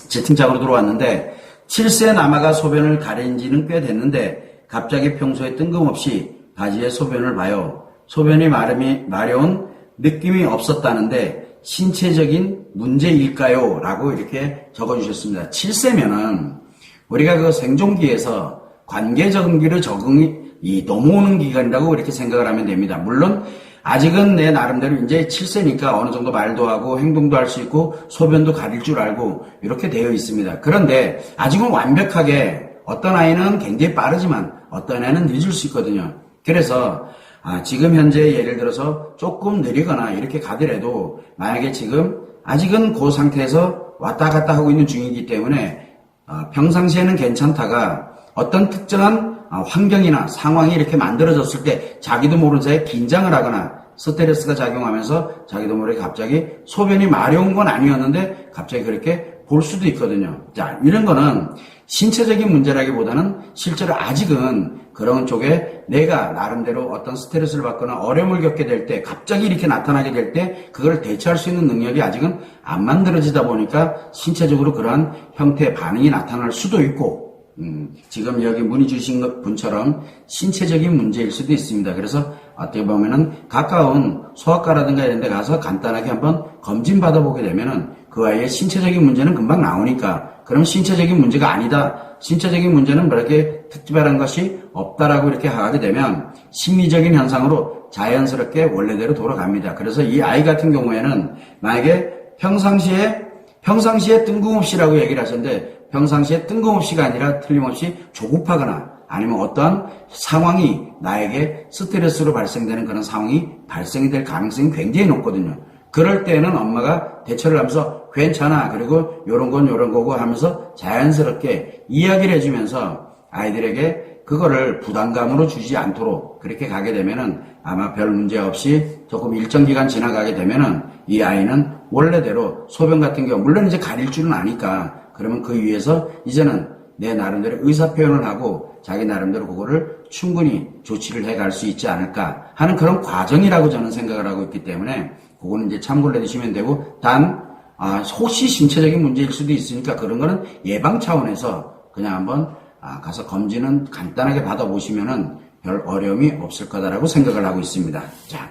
채팅창으로 들어왔는데 7세 남아가 소변을 가린 지는 꽤 됐는데 갑자기 평소에 뜬금없이 바지에 소변을 봐요. 소변이 마려운 느낌이 없었다는데 신체적인 문제일까요? 라고 이렇게 적어주셨습니다. 7세면은 우리가 그 생존기에서 관계적응기를 넘어오는 기간이라고 이렇게 생각을 하면 됩니다. 물론 아직은 내 나름대로 이제 7세니까 어느 정도 말도 하고 행동도 할 수 있고 소변도 가릴 줄 알고 이렇게 되어 있습니다. 그런데 아직은 완벽하게 어떤 아이는 굉장히 빠르지만 어떤 아이는 늦을 수 있거든요. 그래서 지금 현재 예를 들어서 조금 느리거나 이렇게 가더라도 만약에 지금 아직은 그 상태에서 왔다 갔다 하고 있는 중이기 때문에 평상시에는 괜찮다가 어떤 특정한 환경이나 상황이 이렇게 만들어졌을 때 자기도 모르는 사이에 긴장을 하거나 스트레스가 작용하면서 자기도 모르게 갑자기 소변이 마려운 건 아니었는데 갑자기 그렇게 볼 수도 있거든요. 자, 이런 거는 신체적인 문제라기보다는 실제로 아직은 그런 쪽에 내가 나름대로 어떤 스트레스를 받거나 어려움을 겪게 될 때 갑자기 이렇게 나타나게 될 때 그걸 대처할 수 있는 능력이 아직은 안 만들어지다 보니까 신체적으로 그러한 형태의 반응이 나타날 수도 있고 지금 여기 문의 주신 분처럼 신체적인 문제일 수도 있습니다. 그래서 어떻게 보면은 가까운 소아과라든가 이런 데 가서 간단하게 한번 검진 받아보게 되면은 그 아이의 신체적인 문제는 금방 나오니까 그럼 신체적인 문제가 아니다. 신체적인 문제는 그렇게 특별한 것이 없다라고 이렇게 하게 되면 심리적인 현상으로 자연스럽게 원래대로 돌아갑니다. 그래서 이 아이 같은 경우에는 만약에 평상시에 뜬금없이라고 얘기를 하셨는데 평상시에 뜬금없이가 아니라 틀림없이 조급하거나 아니면 어떠한 상황이 나에게 스트레스로 발생되는 그런 상황이 발생이 될 가능성이 굉장히 높거든요. 그럴 때는 엄마가 대처를 하면서 괜찮아. 그리고 요런 건 요런 거고 하면서 자연스럽게 이야기를 해주면서 아이들에게 그거를 부담감으로 주지 않도록 그렇게 가게 되면은 아마 별 문제 없이 조금 일정 기간 지나가게 되면은 이 아이는 원래대로 소변 같은 경우 물론 이제 가릴 줄은 아니까 그러면 그 위에서 이제는 내 나름대로 의사 표현을 하고 자기 나름대로 그거를 충분히 조치를 해갈 수 있지 않을까 하는 그런 과정이라고 저는 생각을 하고 있기 때문에 그거는 이제 참고를 해두시면 되고 혹시 신체적인 문제일 수도 있으니까 그런 거는 예방 차원에서 그냥 한번 가서 검진은 간단하게 받아보시면은 별 어려움이 없을 거다라고 생각을 하고 있습니다. 자,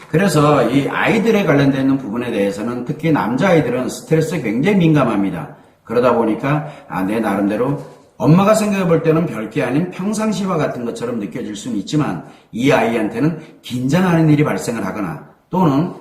그래서 이 아이들에 관련되어 있는 부분에 대해서는 특히 남자아이들은 스트레스에 굉장히 민감합니다. 그러다 보니까 내 나름대로 엄마가 생각해 볼 때는 별게 아닌 평상시와 같은 것처럼 느껴질 수는 있지만 이 아이한테는 긴장하는 일이 발생을 하거나 또는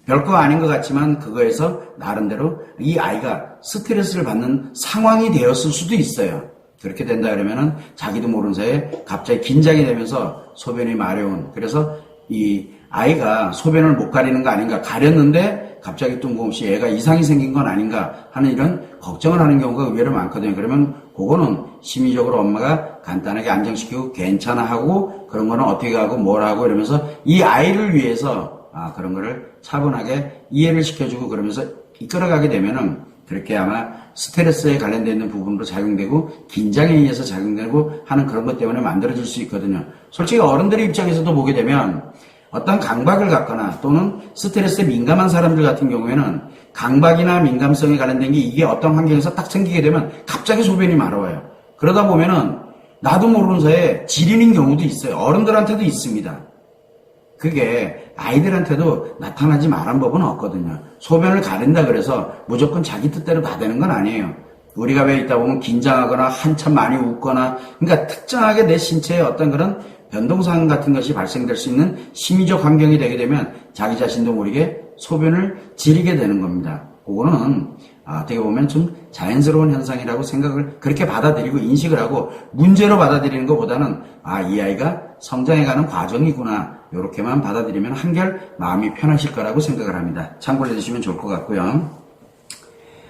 별거 아닌 것 같지만 그거에서 나름대로 이 아이가 스트레스를 받는 상황이 되었을 수도 있어요. 그렇게 된다 그러면은 자기도 모르는 사이에 갑자기 긴장이 되면서 소변이 마려운 그래서 이 아이가 소변을 못 가리는 거 아닌가 가렸는데 갑자기 뜬금없이 애가 이상이 생긴 건 아닌가 하는 이런 걱정을 하는 경우가 의외로 많거든요. 그러면 그거는 심리적으로 엄마가 간단하게 안정시키고 괜찮아 하고 그런 거는 어떻게 하고 뭘 하고 이러면서 이 아이를 위해서 그런 거를 차분하게 이해를 시켜주고 그러면서 이끌어가게 되면은 그렇게 아마 스트레스에 관련되어 있는 부분으로 작용되고 긴장에 의해서 작용되고 하는 그런 것 때문에 만들어질 수 있거든요. 솔직히 어른들의 입장에서도 보게 되면 어떤 강박을 갖거나 또는 스트레스에 민감한 사람들 같은 경우에는 강박이나 민감성에 관련된 게 이게 어떤 환경에서 딱 생기게 되면 갑자기 소변이 마려워요. 그러다 보면은 나도 모르는 사이에 지리는 경우도 있어요. 어른들한테도 있습니다. 그게 아이들한테도 나타나지 말한 법은 없거든요. 소변을 가린다 그래서 무조건 자기 뜻대로 다 되는 건 아니에요. 우리가 왜 있다 보면 긴장하거나 한참 많이 웃거나 그러니까 특정하게 내 신체에 어떤 그런 변동사항 같은 것이 발생될 수 있는 심리적 환경이 되게 되면 자기 자신도 모르게 소변을 지리게 되는 겁니다. 그거는 어떻게 보면 좀 자연스러운 현상이라고 생각을 그렇게 받아들이고 인식을 하고 문제로 받아들이는 것보다는 이 아이가 성장해가는 과정이구나 이렇게만 받아들이면 한결 마음이 편하실 거라고 생각을 합니다. 참고를 해주시면 좋을 것 같고요.